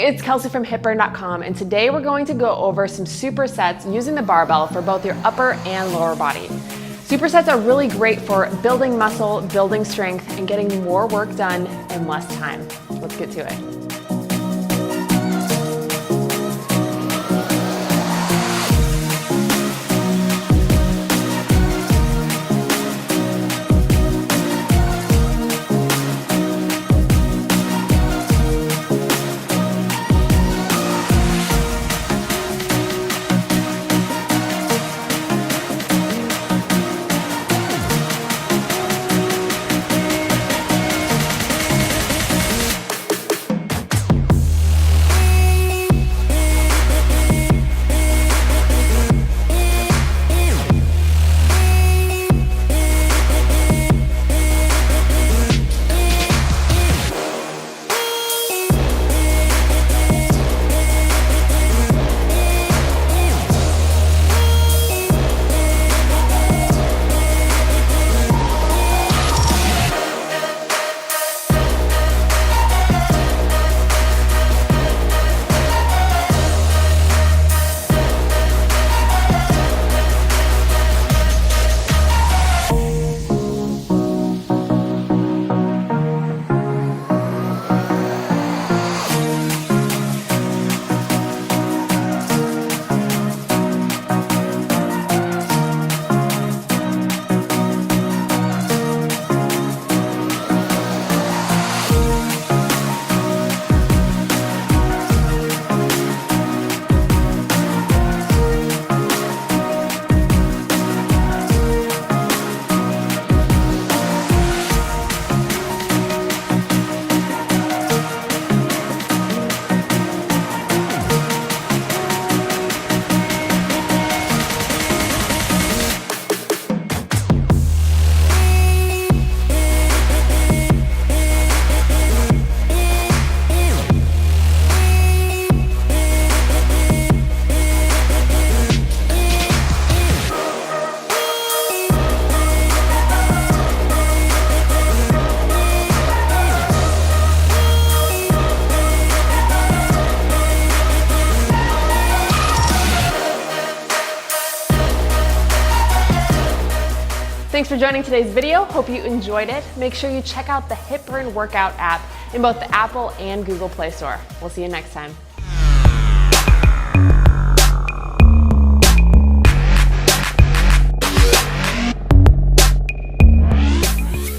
Hey, it's Kelsey from HIITburn.com, and today we're going to go over some supersets using the barbell for both your upper and lower body. Supersets are really great for building muscle, building strength, and getting more work done in less time. Let's get to it. Thanks for joining today's video. Hope you enjoyed it. Make sure you check out the HIITburn workout app in both the Apple and Google Play Store. We'll see you next time.